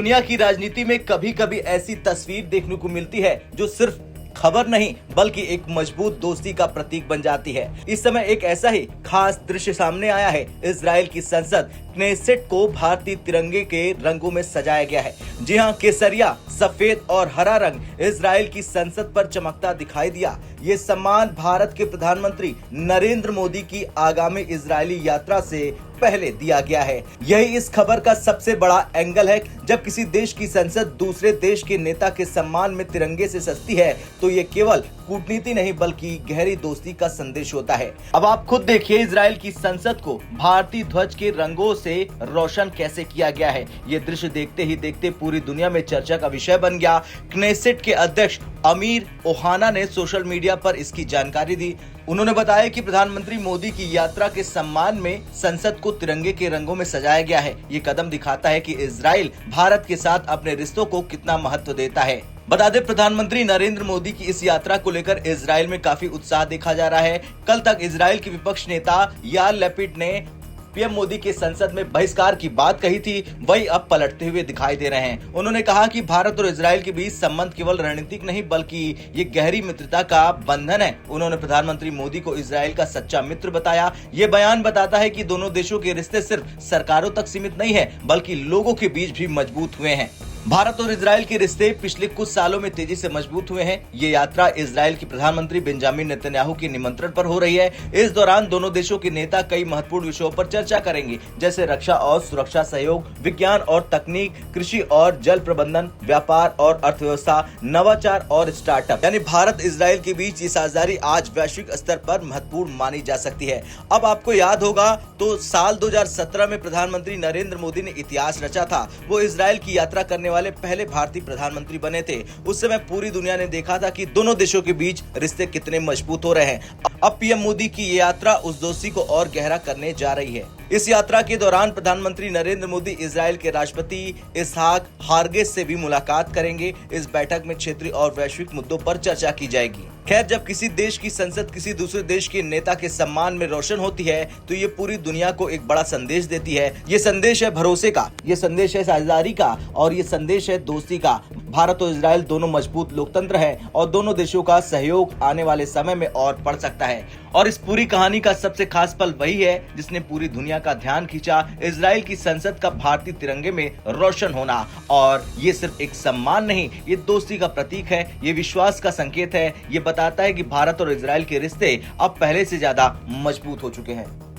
दुनिया की राजनीति में कभी कभी ऐसी तस्वीर देखने को मिलती है जो सिर्फ खबर नहीं बल्कि एक मजबूत दोस्ती का प्रतीक बन जाती है। इस समय एक ऐसा ही खास दृश्य सामने आया है। इजराइल की संसद क्नेसेट को भारतीय तिरंगे के रंगों में सजाया गया है। जी हां, केसरिया, सफेद और हरा रंग इजराइल की संसद पर चमकता दिखाई दिया। ये सम्मान भारत के प्रधानमंत्री नरेंद्र मोदी की आगामी इजरायली यात्रा से पहले दिया गया है। यही इस खबर का सबसे बड़ा एंगल है। जब किसी देश की संसद दूसरे देश के नेता के सम्मान में तिरंगे से सजती है तो ये केवल कूटनीति नहीं बल्कि गहरी दोस्ती का संदेश होता है। अब आप खुद देखिए, इजराइल की संसद को भारतीय ध्वज के रंगों से रोशन कैसे किया गया है। ये दृश्य देखते ही देखते पूरी दुनिया में चर्चा का विषय बन गया। क्नेसेट के अध्यक्ष अमीर ओहाना ने सोशल मीडिया पर इसकी जानकारी दी। उन्होंने बताया कि प्रधानमंत्री मोदी की यात्रा के सम्मान में संसद को तिरंगे के रंगों में सजाया गया है। ये कदम दिखाता है कि इजराइल भारत के साथ अपने रिश्तों को कितना महत्व देता है। बता दें, प्रधानमंत्री नरेंद्र मोदी की इस यात्रा को लेकर इजराइल में काफी उत्साह देखा जा रहा है। कल तक इजराइल के विपक्ष नेता यार लैपिड ने पीएम मोदी के संसद में बहिष्कार की बात कही थी, वही अब पलटते हुए दिखाई दे रहे हैं। उन्होंने कहा कि भारत और इजराइल के बीच संबंध केवल रणनीतिक नहीं बल्कि ये गहरी मित्रता का बंधन है। उन्होंने प्रधानमंत्री मोदी को इजराइल का सच्चा मित्र बताया। ये बयान बताता है कि दोनों देशों के रिश्ते सिर्फ सरकारों तक सीमित नहीं है बल्कि लोगों के बीच भी मजबूत हुए हैं। भारत और इजराइल के रिश्ते पिछले कुछ सालों में तेजी से मजबूत हुए हैं। ये यात्रा इजराइल के प्रधानमंत्री बेंजामिन नेतन्याहू के निमंत्रण पर हो रही है। इस दौरान दोनों देशों के नेता कई महत्वपूर्ण विषयों पर चर्चा करेंगे, जैसे रक्षा और सुरक्षा सहयोग, विज्ञान और तकनीक, कृषि और जल प्रबंधन, व्यापार और अर्थव्यवस्था, नवाचार और स्टार्टअप। यानी भारत इजराइल के बीच ये साझेदारी आज वैश्विक स्तर पर महत्वपूर्ण मानी जा सकती है। अब आपको याद होगा तो साल 2017 में प्रधानमंत्री नरेंद्र मोदी ने इतिहास रचा था। वो इजराइल की यात्रा करने वाले पहले भारतीय प्रधानमंत्री बने थे। उस समय पूरी दुनिया ने देखा था कि दोनों देशों के बीच रिश्ते कितने मजबूत हो रहे हैं। अब पीएम मोदी की ये यात्रा उस दोस्ती को और गहरा करने जा रही है। इस यात्रा के दौरान प्रधानमंत्री नरेंद्र मोदी इजराइल के राष्ट्रपति इसहाक हार्गेज से भी मुलाकात करेंगे। इस बैठक में क्षेत्रीय और वैश्विक मुद्दों पर चर्चा की जाएगी। खैर, जब किसी देश की संसद किसी दूसरे देश के नेता के सम्मान में रोशन होती है तो ये पूरी दुनिया को एक बड़ा संदेश देती है। ये संदेश है भरोसे का, ये संदेश है साझेदारी का और ये संदेश है दोस्ती का। भारत और इजराइल दोनों मजबूत लोकतंत्र है और दोनों देशों का सहयोग आने वाले समय में और बढ़ सकता है। और इस पूरी कहानी का सबसे खास पल वही है जिसने पूरी दुनिया का ध्यान खींचा, इजराइल की संसद का भारतीय तिरंगे में रोशन होना। और ये सिर्फ एक सम्मान नहीं, ये दोस्ती का प्रतीक है, ये विश्वास का संकेत है। ये बताता है कि भारत और इजराइल के रिश्ते अब पहले से ज्यादा मजबूत हो चुके हैं।